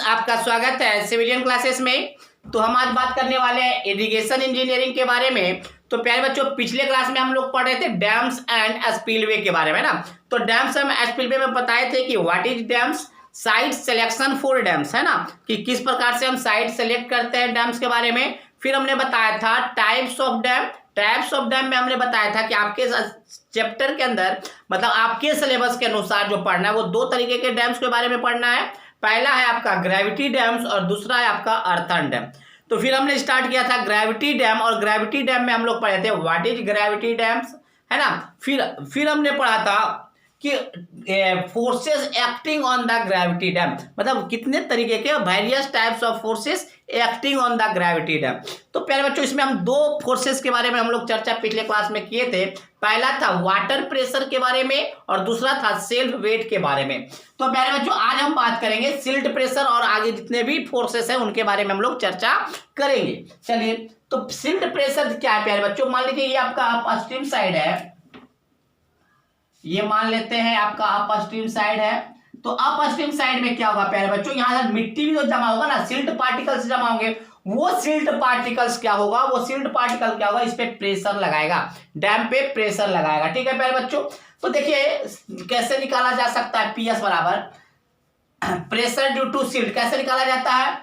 आपका स्वागत है सिविलियन क्लासेस में। तो हम आज बात करने वाले हैं इरिगेशन इंजीनियरिंग के बारे में। तो प्यारे बच्चों, पिछले क्लास में हम लोग पढ़ रहे थे डैम्स एंड स्पिलवे के बारे में ना। तो डैम्स एंड स्पिलवे में बताए थे कि what is dams, site selection for dams, है ना, कि किस प्रकार से हम साइट सेलेक्ट करते हैं डैम्स के बारे में। फिर हमने बताया था types of dam. Types of dam में हमने बताया था कि आपके चैप्टर के अंदर मतलब आपके सिलेबस के अनुसार जो पढ़ना है वो दो तरीके के डैम्स के बारे में पढ़ना है। पहला है आपका ग्रेविटी डैम्स और दूसरा है आपका अर्थन डैम। तो फिर हमने स्टार्ट किया था ग्रेविटी डैम, और ग्रेविटी डैम में हम लोग पढ़े थे व्हाट इज ग्रेविटी डैम्स, है ना। फिर हमने पढ़ा था कि forces acting on the gravity dam, मतलब कितने तरीके के various types of forces acting on the gravity dam. तो प्यारे बच्चों, इसमें हम दो फोर्सेस के बारे में हम लोग चर्चा पिछले क्लास में किए थे। पहला था वाटर प्रेशर के बारे में और दूसरा था सेल्फ वेट के बारे में। तो प्यारे बच्चों, आज हम बात करेंगे सिल्ट प्रेशर और आगे जितने भी फोर्सेस हैं उनके बारे में हम लोग चर्चा करेंगे। चलिए, तो सिल्ट प्रेशर क्या है प्यारे बच्चों। मान लीजिए ये आपका अपस्ट्रीम साइड है, ये मान लेते हैं आपका अपस्ट्रीम साइड है। तो अपस्ट्रीम साइड में क्या होगा प्यारे बच्चों, यहां मिट्टी भी जो जमा होगा ना, सिल्ट पार्टिकल्स जमा होंगे। वो सिल्ट पार्टिकल्स क्या होगा, वो सिल्ट पार्टिकल क्या होगा, इस पे प्रेशर लगाएगा, डैम पे प्रेशर लगाएगा। ठीक है प्यारे बच्चों। तो देखिए कैसे निकाला जा सकता है पीएस बराबर प्रेशर ड्यू टू सिल्ट। कैसे निकाला जाता है,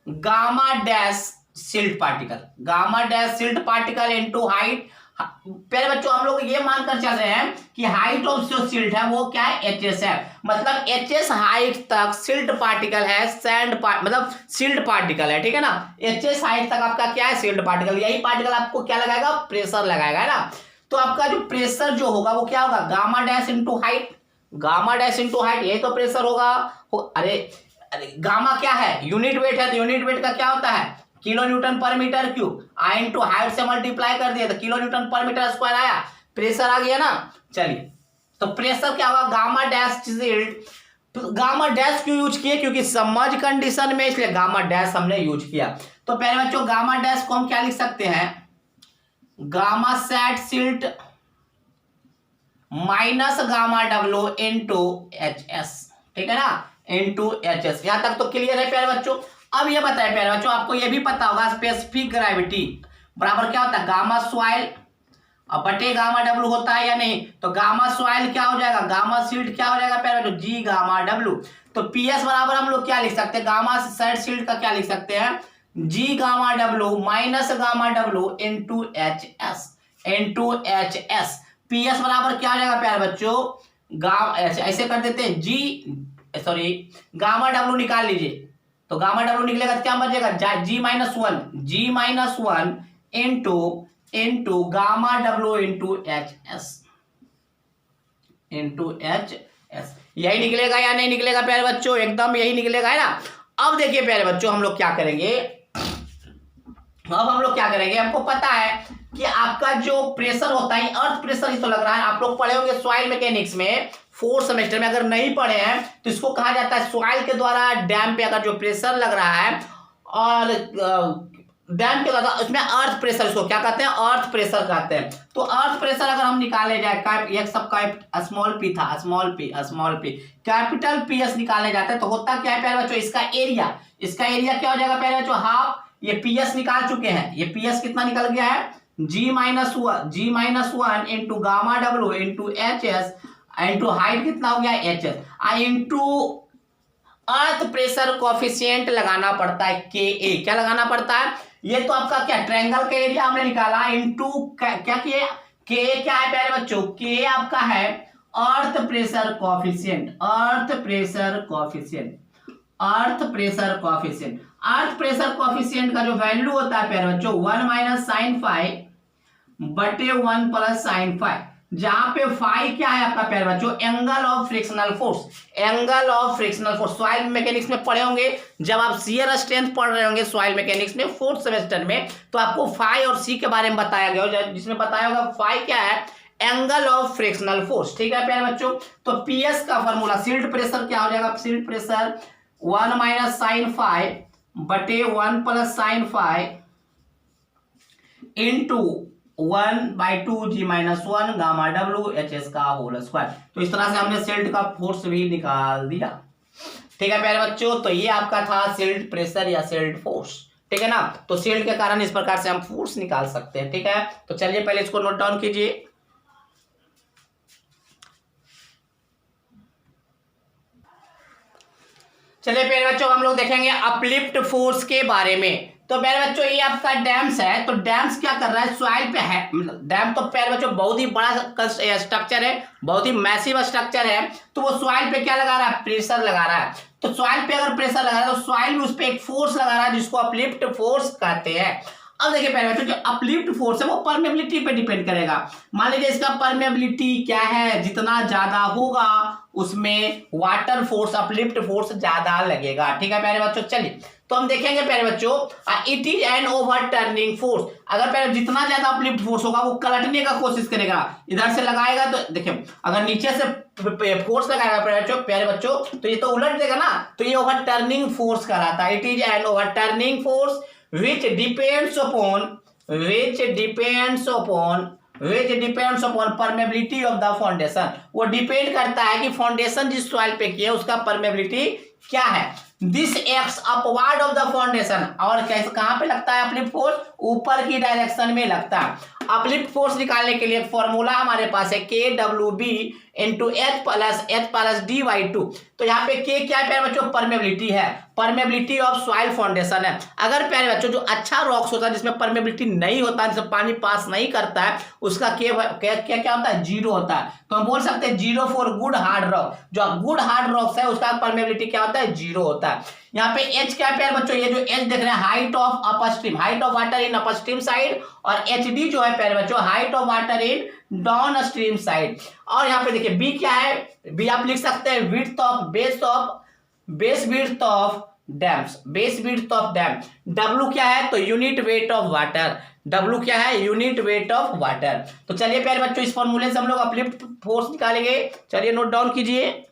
gamma dash silt particle, gamma dash silt particle into height. पहले बच्चों हम लोग ये मानकर चल रहे हैं कि हाइट ऑफ जो सिल्ट है वो क्या है, एचएस है। मतलब एचएस हाइट तक सिल्ट पार्टिकल है, मतलब सिल्ट पार्टिकल है, ठीक है ना। एचएस हाइट तक आपका क्या है, सिल्ट पार्टिकल। यही पार्टिकल आपको क्या लगाएगा, प्रेशर लगाएगा, है ना। तो आपका जो प्रेशर जो होगा वो क्या होगा, gamma dash into height, gamma dash into height, यही तो प्रेशर होगा। अरे गामा क्या है, यूनिट वेट है, तो यूनिट वेट का क्या होता है, किलो न्यूटन पर मीटर क्यूब। आई इंटू हाइट से मल्टीप्लाई कर दिया तो किलो न्यूटन पर मीटर स्क्वायर आया, प्रेशर आ गया ना। चलिए, तो प्रेशर क्या होगा, गामा डैश सिल्ट। तो गामा डैश क्यों यूज किए, क्योंकि सबमर्ज कंडीशन में, इसलिए गामा डैश हमने यूज किया। तो पहले बच्चों गामा डैश को हम क्या लिख सकते हैं, gamma sat silt minus gamma W into H S, ठीक है ना, इंटू एच एस। यहां तक तो क्लियर है प्यारे बच्चों। अब ये बताए प्यारे बच्चों, आपको ये भी पता होगा स्पेसिफिक ग्रेविटी बराबर क्या होता है, गामा सॉइल और बटे गामा डब्ल्यू होता है या नहीं। तो गामा सॉइल क्या हो जाएगा, गामा सिल्ट क्या हो जाएगा प्यारे बच्चों, जी गामा डब्ल्यू। तो पीएस बराबर हम लोग क्या लिख सकते हैं, गामा सेट सिल्ट का क्या लिख सकते हैं, जी gamma W minus gamma W into H S, into H S. PS बराबर क्या हो जाएगा प्यारे बच्चों, ऐसे कर देते हैं, गामा डब्ल्यू निकाल लीजिए। तो गामा डब्ल्यू निकलेगा तो क्या बचेगा, G minus one into gamma W into H S, यही निकलेगा या नहीं निकलेगा प्यारे बच्चों, एकदम यही निकलेगा, है ना। अब देखिए प्यारे बच्चों, हम लोग क्या करेंगे, हमको पता है कि आपका जो प्रेशर होता है अर्थ प्रेशर ही तो लग रहा है। आप लोग पढ़े होंगे सॉइल मैकेनिक्स में 4th सेमेस्टर में, अगर नहीं पढ़े हैं तो इसको कहा जाता है सॉइल के द्वारा डैम पे अगर जो प्रेशर लग रहा है और डैम के द्वारा उसमें अर्थ प्रेशर, इसको क्या कहते हैं, अर्थ प्रेशर कहते हैं। तो अर्थ प्रेशर अगर हम निकाले जाए, एक सब स्मॉल पी था, स्मॉल पी कैपिटल पीएस निकाले जाते हैं, तो होता क्या है प्यारे बच्चों, इसका एरिया क्या हो जाएगा प्यारे बच्चों, हाफ। ये पीएस निकाल चुके हैं, ये पीएस कितना निकल गया है, G minus one into gamma W into H S into height कितना हो गया, H S, into earth pressure coefficient लगाना पड़ता है, के ए। क्या लगाना पड़ता है, ये तो आपका क्या ट्रायंगल का एरिया हमने निकाला, इंटू क्या किए, के ए क्या है प्यारे बच्चों, के ए आपका है अर्थ प्रेशर कोफिशिएंट, अर्थ प्रेशर कोफिशिएंट का जो वैल्यू होता है प्यारे बच्चों 1 माइनस साइन फाइव बटे 1 प्लस साइन फाइव, जहां पे फाइव क्या है आपका प्यारे बच्चों, angle of frictional force. Soil mechanics में पढ़े होंगे, जब आप शियर स्ट्रेंथ पढ़ रहे होंगे सॉइल मैकेनिक्स में 4th सेमेस्टर में, तो आपको फाइव और सी के बारे में बताया गया होगा, जिसमें बताया होगा फाइव क्या है, एंगल ऑफ फ्रिक्शनल फोर्स। ठीक है प्यारे बच्चों। तो पीएस का फॉर्मूला, सिल्ट प्रेशर क्या हो जाएगा, silt pressure 1 minus sine five बटे 1 plus sine five into 1/2 G minus one gamma W H S का होल स्क्वायर। तो इस तरह से हमने सिल्ट का फोर्स भी निकाल दिया। ठीक है प्यारे बच्चों, तो ये आपका था शील्ड प्रेशर या शील्ड फोर्स, ठीक है ना। तो शील्ड के कारण इस प्रकार से हम फोर्स निकाल सकते हैं, ठीक है। तो चलिए पहले इसको नोट डाउन कीजिए। चलिए प्यारे बच्चों हम लोग देखेंगे अपलिफ्ट फोर्स के बारे में। तो प्यारे बच्चों ये आपका डैम्स है, तो डैम्स क्या कर रहा है, सॉइल पे है। डैम तो प्यारे बच्चों बहुत ही बड़ा स्ट्रक्चर है, बहुत ही मैसिव स्ट्रक्चर है। तो वो सॉइल पे क्या लगा रहा है, प्रेशर लगा रहा है। तो सॉइल पे अगर प्रेशर लगा रहा है तो सॉइल में उस पर एक फोर्स लगा रहा है जिसको अपलिफ्ट फोर्स कहते हैं। अब देखिए प्यारे बच्चों जो अपलिफ्ट फोर्स है वो परमेबिलिटी पे डिपेंड करेगा। मान लीजिए इसका परमेबिलिटी क्या है, जितना ज्यादा होगा उसमें वाटर फोर्स अपलिफ्ट फोर्स ज्यादा लगेगा, ठीक है प्यारे बच्चों। चलिए तो हम देखेंगे प्यारे बच्चों it is an over turning force. अगर प्यारे जितना ज्यादा अपलिफ्ट फोर्स होगा वो कलटने का कोशिश करेगा, इधर से लगाएगा तो देखिए अगर नीचे से फोर्स लगाएगा प्यारे बच्चों तो ये तो उलट देगा ना, तो ये ओवर टर्निंग फोर्स कहलाता है। It is an over turning force which depends upon permeability of the foundation। वो डिपेंड करता है कि फाउंडेशन जिस सॉइल पे किया उसका परमेबिलिटी क्या है। This acts upward of the foundation, और कैसे कहां पे लगता है अपलिफ्ट फोर्स, ऊपर की डायरेक्शन में लगता है। अपलिफ्ट फोर्स निकालने के लिए फॉर्मूला हमारे पास है KWB इंटू H+D/2। तो यहाँ पे K क्या है प्यारे बच्चों, परमेबिलिटी है, परमेबिलिटी ऑफ सॉइल फाउंडेशन है। अगर प्यारे बच्चों जो अच्छा रॉक्स होता है जिसमें परमेबिलिटी नहीं होता, जिसमें पानी पास नहीं करता है, उसका क्या होता है, जीरो होता है। तो हम बोल सकते हैं zero for good hard rock. जो गुड हार्ड रॉक्स है उसका परमेबिलिटी क्या होता है, जीरो होता है। यहाँ पे H क्या है प्यारे बच्चों, ये जो H देख रहे हैं height of upstream, height of water in upstream side, और HD जो है प्यारे बच्चों height of water in down stream side. और यहाँ पे देखिए B क्या है, B आप लिख सकते हैं width of base width of dams, base width of dam. W क्या है, तो unit weight of water, W क्या है, यूनिट वेट ऑफ वाटर। तो चलिए प्यारे बच्चों इस फॉर्मूले से हम लोग अपलिफ्ट फोर्स निकालेंगे। चलिए नोट डाउन कीजिए।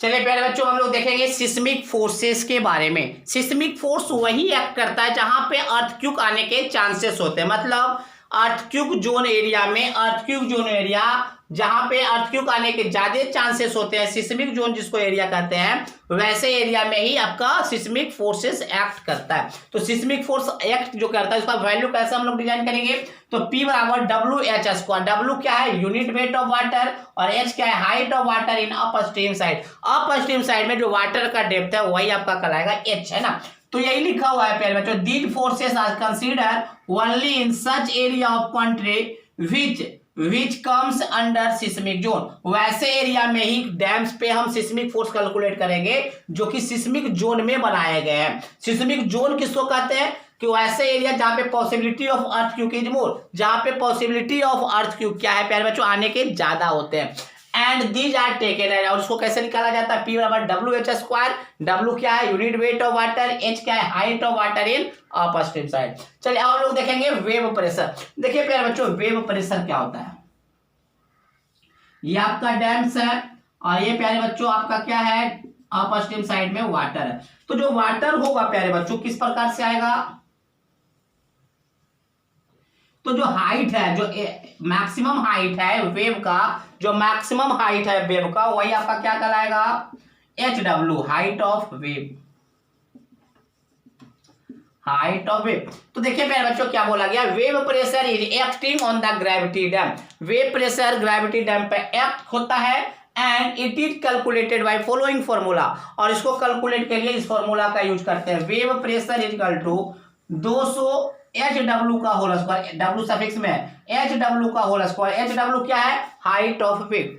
चलिए प्यारे बच्चों हम लोग देखेंगे सिस्मिक फोर्सेस के बारे में। सिस्मिक फोर्स वही एक्ट करता है जहां पे अर्थक्वेक आने के चांसेस होते हैं, मतलब अर्थक्वेक जोन एरिया जहां पे अर्थक्वेक आने के ज्यादा चांसेस होते हैं, सिस्मिक जोन जिसको एरिया कहते हैं, वैसे एरिया में ही आपका सिस्मिक फोर्सेस एक्ट करता है। तो सिस्मिक फोर्स एक्ट जो करता है उसका वैल्यू कैसे हम लोग डिजाइन करेंगे, तो P बराबर WH²। W क्या है, यूनिट वेट ऑफ वाटर, और H क्या है, height of water in upstream side. Upstream side में जो वाटर का डेप्थ है वही आपका कहलाएगा H, है ना। तो यही लिखा हुआ है प्यारे बच्चों, these forces are consider only in such area of country which comes under seismic zone. वैसे एरिया में ही डैम्स पे हम सिस्मिक फोर्स कैलकुलेट करेंगे जो कि सिस्मिक जोन में बनाए गए हैं। सिस्मिक जोन किसको कहते हैं, कि वैसे एरिया जहां पे possibility of earthquake is more, जहां पे पॉसिबिलिटी ऑफ अर्थक्वेक क्या है प्यारे बच्चों, आने के ज्यादा होते हैं। एंड दीज आर टेकन, और उसको कैसे निकाला जाता है, P बराबर WH²। W क्या है, unit weight of water, H क्या है, height of water in upstream side. चलिए अब लोग देखेंगे वेव प्रेशर। देखिए प्यारे बच्चों वेव प्रेशर क्या होता है, ये आपका डैम्स है, और ये प्यारे बच्चों आपका क्या है, अपस्ट्रीम साइड में वाटर है। तो जो वाटर होगा प्यारे बच्चों किस प्रकार से आएगा, तो जो हाइट है, जो मैक्सिमम हाइट है वेव का, जो मैक्सिमम हाइट है वेव का, वही आपका क्या कहलाएगा, HW, height of wave, height of wave. तो देखिए मेरे बच्चों क्या बोला गया, wave pressure is acting on the gravity dam. Wave pressure gravity dam पे एक्ट होता है, and it is calculated by following formula. और इसको कैलकुलेट के लिए इस फॉर्मूला का यूज करते हैं, wave pressure is equal to 200 HW का होल स्क्वायर, W सफिक्स में HW का होल स्क्वायर। HW क्या है, हाइट ऑफ वेव,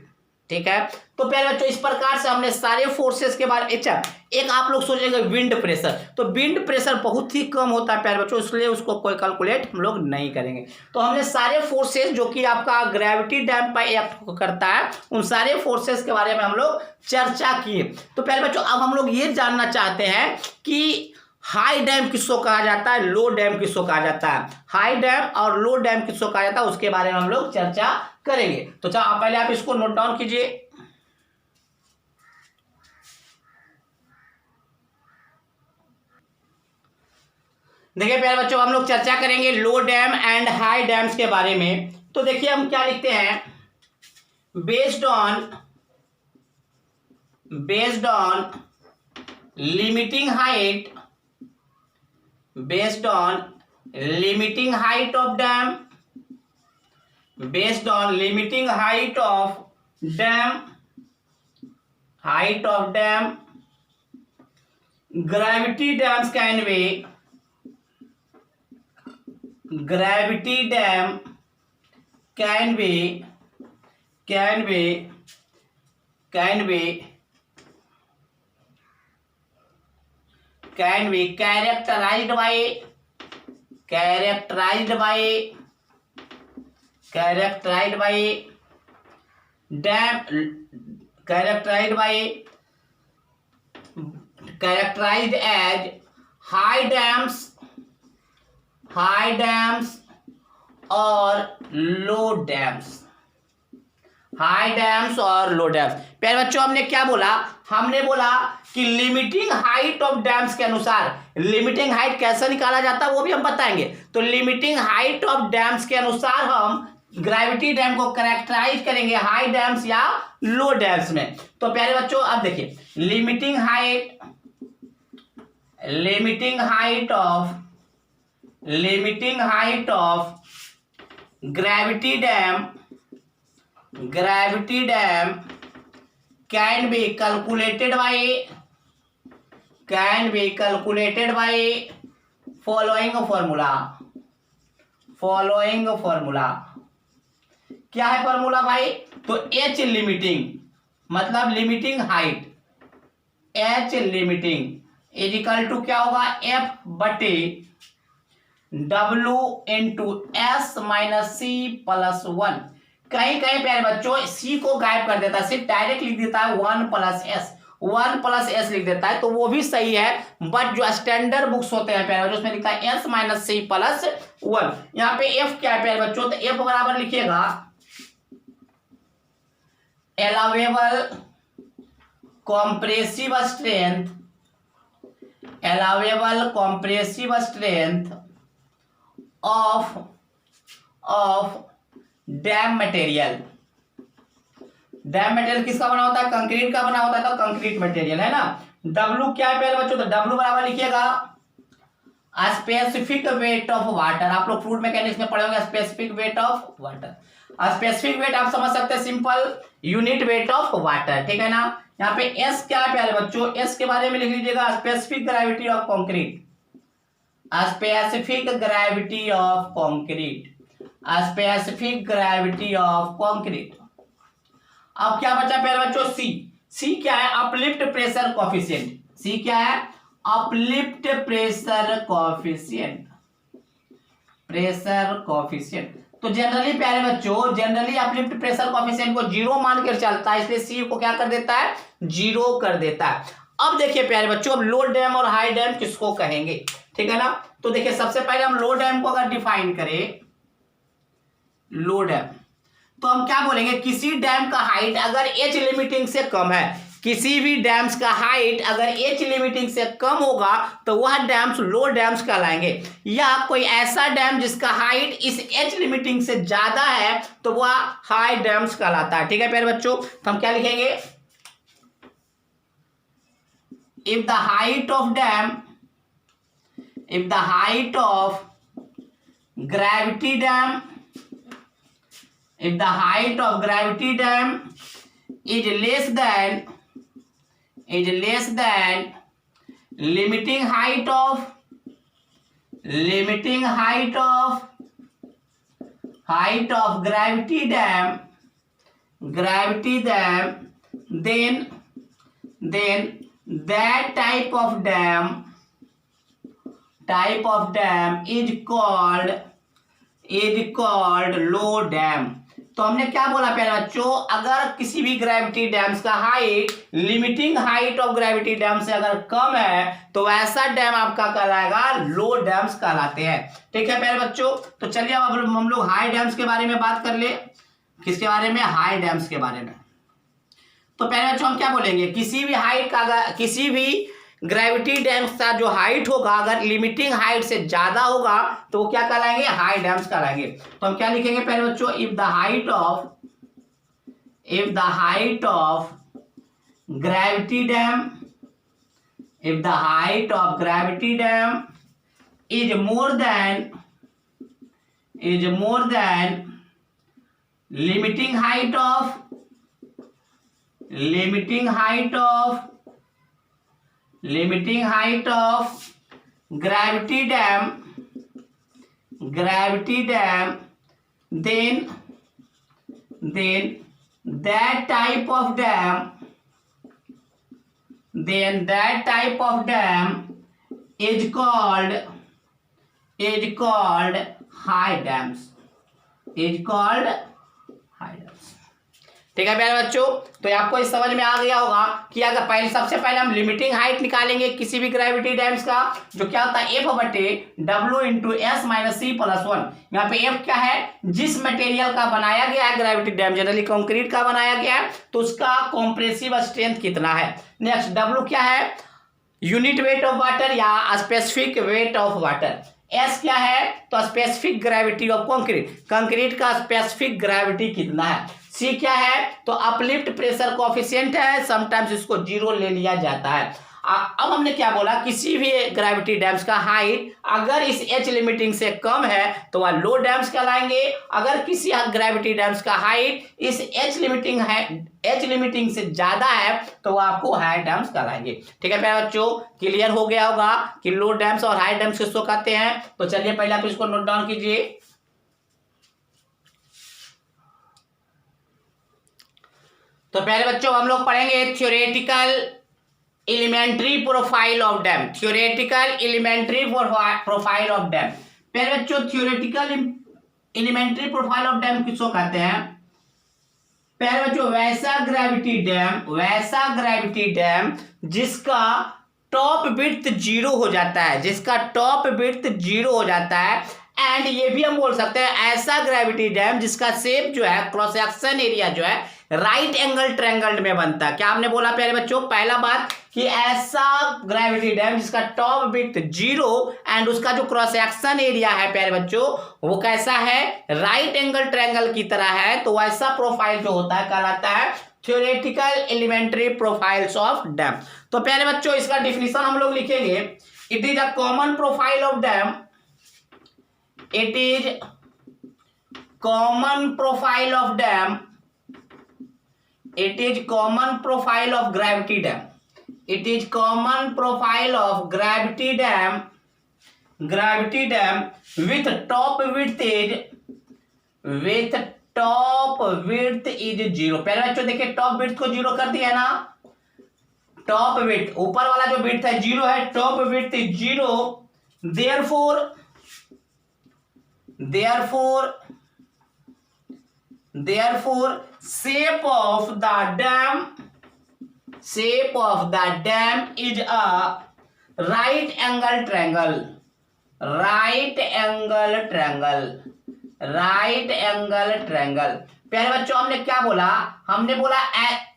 ठीक है। तो प्यारे बच्चों इस प्रकार से हमने सारे फोर्सेस के बारे में, अच्छा एक आप लोग सोचेंगे विंड प्रेशर, तो विंड प्रेशर बहुत ही कम होता है प्यारे बच्चों, इसलिए उसको कोई कैलकुलेट हम लोग नहीं करेंगे। तो हमने सारे फोर्सेस जो कि आपका ग्रेविटी डैम पर एक्ट करता है, उन सारे फोर्सेस के बारे में हम लोग चर्चा किए। तो प्यारे बच्चों अब हम लोग ये जानना चाहते हैं कि हाई डैम किसको कहा जाता है, लो डैम किसको कहा जाता है, हाई डैम और लो डैम किसको कहा जाता है, उसके बारे में हम लोग चर्चा करेंगे। तो चलो पहले आप इसको नोट डाउन कीजिए। देखिए प्यारे बच्चों हम लोग चर्चा करेंगे लो डैम एंड हाई डैम्स के बारे में। तो देखिए हम क्या लिखते हैं, based on limiting height, based on limiting height of dam, based on limiting height of dam, gravity dams can be, gravity dam can be characterized as high dams or low dams, प्यारे बच्चों हमने क्या बोला, हमने बोला कि limiting height of dams के अनुसार, लिमिटिंग हाइट कैसे निकाला जाता है वो भी हम बताएंगे। तो लिमिटिंग हाइट ऑफ डैम्स के अनुसार हम ग्रेविटी डैम को कैरेक्टराइज करेंगे हाई डैम्स या लो डैम्स में। तो प्यारे बच्चों अब देखिए, limiting height of gravity dam can be calculated by following formula। क्या है फॉर्मूला भाई? तो H लिमिटिंग मतलब limiting height, H limiting is equal to क्या होगा, F बटे W into S minus C plus 1। कहीं प्यारे बच्चों C को गायब कर देता है, सिर्फ डायरेक्ट लिख देता है 1 प्लस S लिख देता है, तो वो भी सही है। बट जो स्टैंडर्ड बुक्स होते हैं प्यारे बच्चों उसमें लिखता है S माइनस C प्लस 1। यहाँ पे F क्या है प्यारे बच्चों, तो F बराबर लिखिएगा allowable compressive strength of dam material. Dam material किसका बना होता है, कंक्रीट का बना होता है, तो कंक्रीट मटेरियल है ना। W क्या है प्यारे बच्चों, तो W बराबर लिखिएगा स्पेसिफिक वेट ऑफ वाटर। आप लोग फ्लूइड मैकेनिक्स में पढ़े होंगे specific weight of water. Specific weight आप समझ सकते हैं, simple unit weight of water, ठीक है ना। यहाँ पे S क्या है प्यारे बच्चों, S के बारे में लिख लीजिएगा specific gravity of concrete, specific gravity of concrete. अब क्या बचा प्यारे बच्चों, C क्या है, अपलिफ्ट प्रेशर कोएफिशिएंट। C क्या है, अपलिफ्ट प्रेशर कोएफिशिएंट। तो जनरली प्यारे बच्चों, जनरली अपलिफ्ट प्रेशर कोएफिशिएंट को 0 मानकर चलता है, इसलिए C को क्या कर देता है, 0 कर देता है। अब देखिए प्यारे बच्चों, अब लो डैम और हाई डैम किसको कहेंगे, ठीक है ना। तो देखिए सबसे पहले हम लो डैम को अगर डिफाइन करें, लो डैम, तो हम क्या बोलेंगे, किसी डैम का हाइट अगर H लिमिटिंग से कम है, किसी भी डैम्स का हाइट अगर H लिमिटिंग से कम होगा तो वह डैम्स लो डैम्स कहलाएंगे। या कोई ऐसा डैम जिसका हाइट इस H लिमिटिंग से ज्यादा है तो वह हाई डैम्स कहलाता है, ठीक है प्यारे बच्चों। तो हम क्या लिखेंगे, if the height of gravity dam is less than limiting height of gravity dam, then that type of dam is called low dam। तो हमने क्या बोला प्यारे बच्चों, अगर किसी भी ग्रेविटी डैम्स का height limiting height of gravity dam से अगर कम है तो ऐसा डैम आपका कहलाएगा लो डैम्स कहलाते हैं, ठीक है प्यारे बच्चों। तो चलिए अब हम लोग हाई डैम्स के बारे में बात कर ले। किसके बारे में, हाई डैम्स के बारे में। तो प्यारे बच्चों हम क्या बोलेंगे, किसी भी हाइट का, अगर किसी भी ग्रेविटी डैम्स का जो हाइट होगा अगर लिमिटिंग हाइट से ज्यादा होगा तो वो क्या कहलाएंगे, हाई डैम्स कहलाएंगे। तो हम क्या लिखेंगे प्यारे बच्चों, if the height if the height of gravity dam is more than limiting height of gravity dam, then that type of dam is called high dams. ठीक है प्यारे बच्चों, तो आपको इस समझ में आ गया होगा कि अगर सबसे पहले हम लिमिटिंग हाइट निकालेंगे किसी भी ग्रेविटी डैम्स का, जो क्या होता है F/W into S minus C plus 1। यहाँ पे F क्या है, जिस मटेरियल का बनाया गया है ग्रेविटी डैम, जनरली कंक्रीट का बनाया गया है, तो उसका कॉम्प्रेसिव स्ट्रेंथ कितना है। नेक्स्ट W क्या है, यूनिट वेट ऑफ वाटर या specific weight of water. S क्या है, तो स्पेसिफिक ग्रेविटी ऑफ कंक्रीट का स्पेसिफिक ग्रेविटी कितना है। C क्या है, तो अपलिफ्ट प्रेशर कोएफिशिएंट है, समटाइम्स इसको 0 ले लिया जाता है। अब हमने क्या बोला, किसी भी ग्रेविटी डैम्स का हाइट अगर इस H लिमिटिंग से कम है तो वह लो डैम्स कहलाएंगे, अगर किसी ग्रेविटी डैम्स का हाइट इस H लिमिटिंग से ज्यादा है तो वह आपको हाई डैम्स कहलाएंगे। ठीक है प्यारे बच्चों, क्लियर हो गया होगा कि लो डैम्स और हाई डैम्स किसको कहते हैं। तो चलिए पहले आप इसको नोट डाउन कीजिए। तो पहले बच्चों हम लोग पढ़ेंगे theoretical elementary profile of dam. पहले बच्चों theoretical elementary profile of dam किसको कहते हैं। पहले बच्चों वैसा ग्रेविटी डैम जिसका टॉप विड्थ 0 हो जाता है, एंड ये भी हम बोल सकते हैं ऐसा ग्रेविटी डैम जिसका शेप जो है, क्रॉस सेक्शन एरिया जो है राइट एंगल ट्रायंगल में बनता है। क्या आपने बोला प्यारे बच्चों, पहला बात कि ऐसा ग्रेविटी डैम जिसका टॉप विड्थ 0 एंड उसका जो क्रॉस सेक्शन एरिया है प्यारे बच्चों वो कैसा है, राइट एंगल ट्रायंगल की तरह है, तो वैसा प्रोफाइल जो होता है कहलाता है theoretical elementary profiles of dam. तो प्यारे बच्चों इसका डिफिनेशन हम लोग लिखेंगे, it is a common profile of dam, it is common profile of dam, it is common profile of gravity dam, it is common profile of gravity dam with top width is 0। पहले बच्चों देखिए top width को 0 कर दिया ना, top width ऊपर वाला जो विड्थ है 0 है, top width 0, therefore shape of the dam is a right angle triangle। प्यारे बच्चों हमने क्या बोला,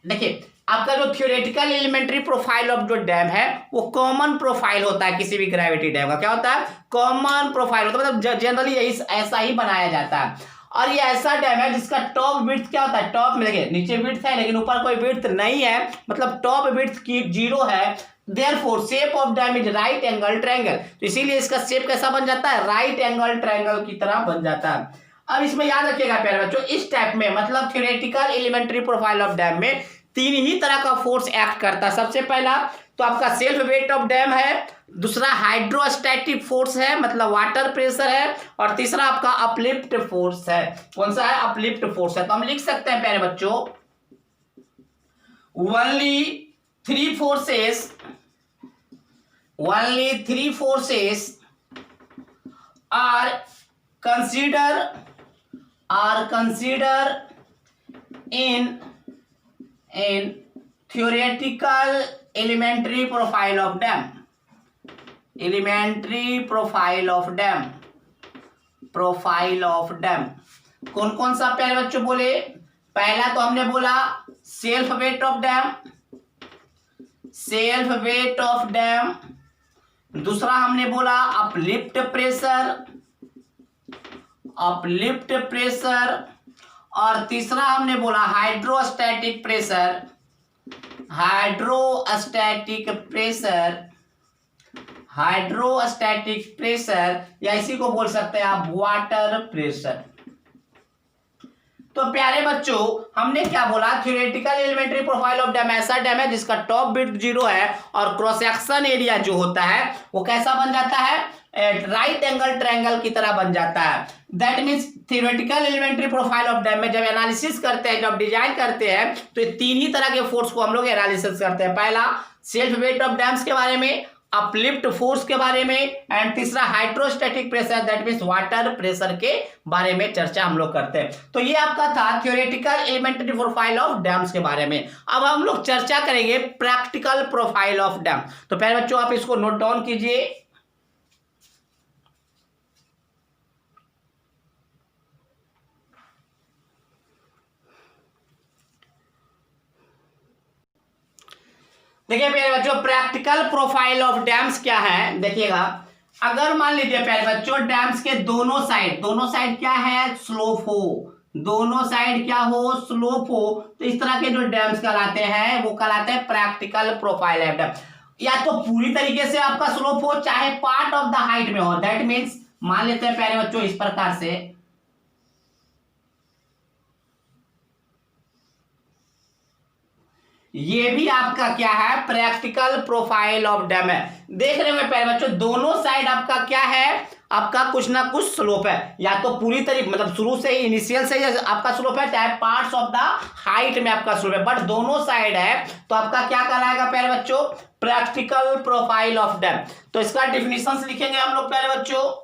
देखिए आपका जो थ्योरेटिकल एलिमेंट्री प्रोफाइल ऑफ जो डैम है वो कॉमन प्रोफाइल होता है किसी भी ग्रेविटी डैम का। क्या होता है, कॉमन प्रोफाइल होता है, मतलब जनरली ऐसा ही बनाया जाता है। और ये ऐसा डैम है जिसका टॉप विड्थ क्या होता है, टॉप में देखिए नीचे विड्थ है लेकिन ऊपर कोई विड्थ नहीं है, मतलब टॉप विड्थ की 0 है। Therefore shape of dam is right angle triangle, तो इसीलिए इसका शेप कैसा बन जाता है, राइट एंगल ट्रायंगल की तरह बन जाता है। अब इसमें याद रखिएगा प्यारे बच्चों, इस टाइप में मतलब theoretical elementary profile of dam में 3 ही तरह का फोर्स एक्ट करता है। सबसे पहला तो आपका सेल्फ वेट ऑफ डैम है, दूसरा हाइड्रोस्टैटिक फोर्स है मतलब वाटर प्रेशर है, और तीसरा आपका अपलिफ्ट फोर्स है। कौन सा है, अपलिफ्ट फोर्स है। तो हम लिख सकते हैं प्यारे बच्चों, only three forces are considered in theoretical elementary profile of dam। कौन कौन सा प्यारे बच्चों बोले, पहला तो हमने बोला सेल्फ वेट ऑफ डैम, दूसरा हमने बोला अपलिफ्ट प्रेशर, और तीसरा हमने बोला hydrostatic pressure, hydrostatic pressure, hydrostatic pressure, या इसी को बोल सकते हैं आप वाटर प्रेशर। तो प्यारे बच्चों हमने क्या बोला, theoretical elementary profile of dam ऐसा डैम है जिसका टॉप विड्थ 0 है और क्रॉस सेक्शन एरिया जो होता है वो कैसा बन जाता है, राइट एंगल ट्रायंगल की तरह बन जाता है। That means theoretical elementary profile of dam में जब एनालिसिस करते हैं, जब डिजाइन करते हैं, तो ये तीन ही तरह के फोर्स को हम लोग एनालिसिस करते हैं। पहला सेल्फ वेट ऑफ डैम्स के बारे में, अपलिफ्ट फोर्स के बारे में, एंड तीसरा hydrostatic pressure that means water pressure के बारे में चर्चा हम लोग करते हैं। तो ये आपका था theoretical elementary profile of dams के बारे में। अब हम लोग चर्चा करेंगे प्रैक्टिकल प्रोफाइल ऑफ डैम। तो पहले बच्चों आप इसको नोट डाउन कीजिए। देखिए प्यारे बच्चों प्रैक्टिकल प्रोफाइल ऑफ डैम्स क्या है, देखिएगा अगर मान लीजिए प्यारे बच्चों डैम्स के दोनों साइड क्या है, स्लोप हो, दोनों साइड क्या हो, स्लोप हो, तो इस तरह के जो डैम्स कहलाते हैं वो कहलाते हैं प्रैक्टिकल प्रोफाइल ऑफ डैम। या तो पूरी तरीके से आपका स्लोप हो चाहे पार्ट ऑफ द हाइट में हो। दैट मीन्स मान लेते हैं प्यारे बच्चों इस प्रकार से, ये भी आपका क्या है, प्रैक्टिकल प्रोफाइल ऑफ डैम है। देख रहे हैं प्यारे बच्चों दोनों साइड आपका क्या है, आपका कुछ ना कुछ स्लोप है, या तो पूरी तरीके मतलब शुरू से ही इनिशियल से ही आपका स्लोप है, चाहे पार्ट्स ऑफ द हाइट में आपका स्लोप है, बट दोनों साइड है तो आपका क्या कहलाएगा प्यारे बच्चों, प्रैक्टिकल प्रोफाइल ऑफ डैम। तो इसका डिफिनेशन लिखेंगे हम लोग प्यारे बच्चों।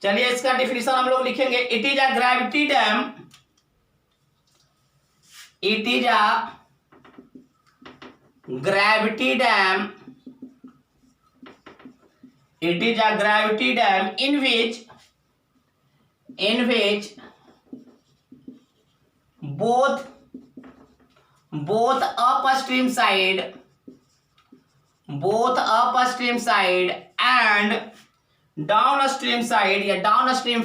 चलिए इसका डिफिनेशन हम लोग लिखेंगे। It is a gravity dam, it is a gravity dam, it is a gravity dam in which both upstream side and downstream side या downstream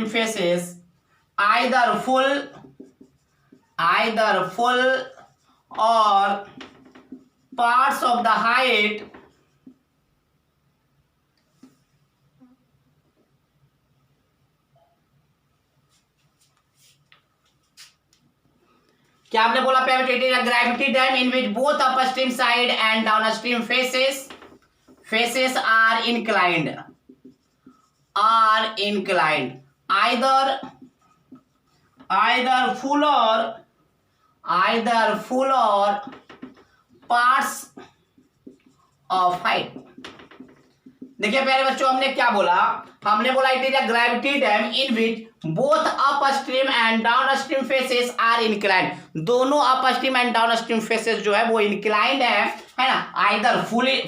faces either full or parts of the height क्या आपने बोला gravity dam in which both upstream side and downstream faces are inclined either full or parts of height। देखिए प्यारे बच्चों हमने क्या बोला, हमने बोला it is a gravity dam in which both upstream and downstream faces are inclined. दोनों upstream and downstream faces जो है वो इंक्लाइंड है ना, आइदर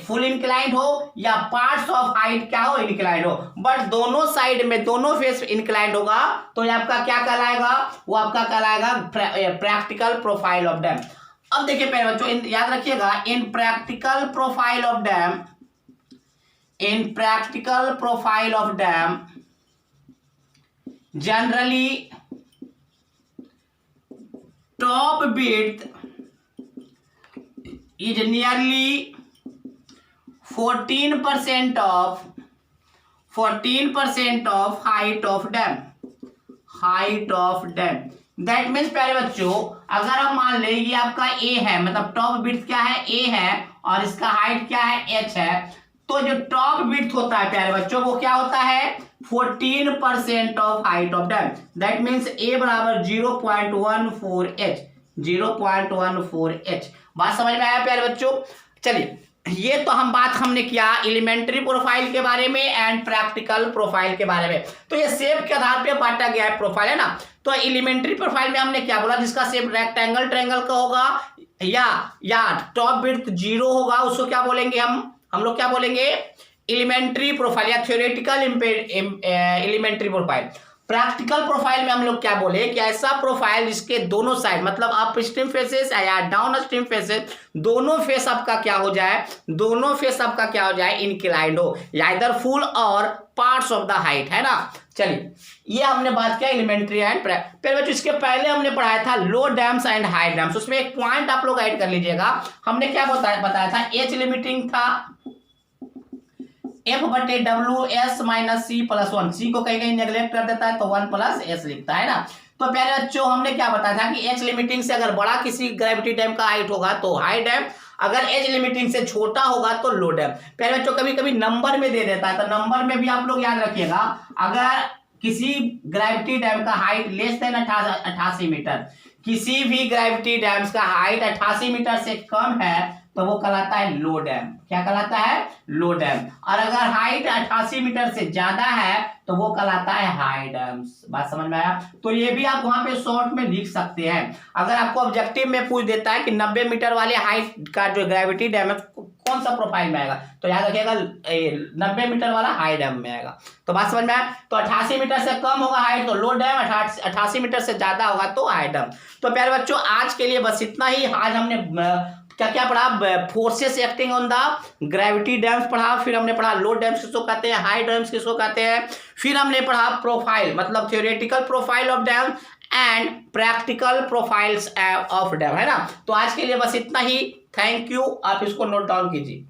फुल इंक्लाइंड हो या पार्ट्स ऑफ हाइट क्या हो, इंक्लाइंड हो, बट दोनों साइड में दोनों फेस इंक्लाइंड होगा तो ये आपका क्या कहलाएगा, वो आपका कहलाएगा प्रैक्टिकल प्रोफाइल ऑफ डैम। अब देखिए प्यारे बच्चों याद रखिएगा इन practical profile of dam generally top width is nearly 14% of height of dam। That means प्यारे बच्चों अगर हम मान ले ये आपका ए है, मतलब टॉप विड्थ क्या है, ए है, और इसका हाइट क्या है, एच है, तो जो टॉप विड्थ होता है प्यारे बच्चों वो क्या होता है, 14% of height of dam. That means A बराबर 0.14h। बात समझ में आया प्यारे बच्चों। चलिए ये तो हमने किया एलिमेंट्री प्रोफाइल के बारे में एंड प्रैक्टिकल प्रोफाइल के बारे में। तो ये शेप के आधार पे बांटा गया है प्रोफाइल, है ना। तो एलिमेंट्री प्रोफाइल में हमने क्या बोला, जिसका शेप रेक्टेंगल ट्रायंगल का होगा या टॉप विड्थ 0 होगा, उसको क्या बोलेंगे हम लोग क्या बोलेंगे, एलिमेंट्री प्रोफाइल या theoretical elementary profile. Practical profile में हम लोग क्या बोले कि ऐसा प्रोफाइल जिसके दोनों साइड मतलब अप स्ट्रीम फेसेस या डाउन स्ट्रीम फेसेस दोनों फेस आपका क्या हो जाए, दोनों फेस आपका क्या हो जाए, इंक्लाइंड हो, या इधर फुल और पार्ट्स ऑफ द हाइट, है ना। चलिए ये हमने बात किया एलिमेंट्री एंड फिर बच्चों इसके पहले हमने पढ़ाया था लो डैम्स एंड हाई डैम्स। उसमें एक पॉइंट आप लोग ऐड कर लीजिएगा, हमने क्या बताया था, एच लिमिटिंग था एफ बटे W S minus C plus one, C को कहीं कहीं नेग्लेक्ट कर देता है तो वन प्लस एस लिखता है ना। तो पहले बच्चों हमने क्या बताया था कि एच लिमिटिंग से अगर बड़ा किसी ग्रेविटी डैम का हाइट होगा तो हाई डैम, अगर एज लिमिटिंग से छोटा होगा तो लो डैम। पहले बच्चों कभी कभी नंबर में दे देता है, तो नंबर में भी आप लोग याद रखिएगा, अगर किसी ग्रेविटी डैम का हाइट लेस देन 88 मीटर, किसी भी ग्रेविटी डैम्स का हाइट 88 मीटर से कम है तो वो कहलाता है लो डैम। क्या कहलाता है, लो डैम। और अगर हाइट 88 मीटर से ज्यादा है तो वो कहलाता है हाई डैम्स। बात समझ में आया। तो ये भी आप वहां पे शॉर्ट में लिख सकते हैं। अगर आपको ऑब्जेक्टिव में पूछ देता है कि 90 मीटर वाले हाइट का जो ग्रेविटी डैम है कौन सा प्रोफाइल में आएगा, तो याद रखिएगा 90 मीटर वाला हाई डैम में आएगा। तो बात समझ में आया। तो 88 मीटर से कम होगा हाइट तो लो डैम, 88 मीटर से ज्यादा होगा तो हाई डैम। तो प्यारे बच्चों आज के लिए बस इतना ही। आज हमने क्या क्या पढ़ा, forces acting on the gravity dams पढ़ा, फिर हमने पढ़ा लो डैम्स किसको कहते हैं, हाई डैम्स किसको कहते हैं, फिर हमने पढ़ा प्रोफाइल मतलब theoretical profile of dam and practical profiles of dam, है ना। तो आज के लिए बस इतना ही। Thank you. आप इसको नोट डाउन कीजिए।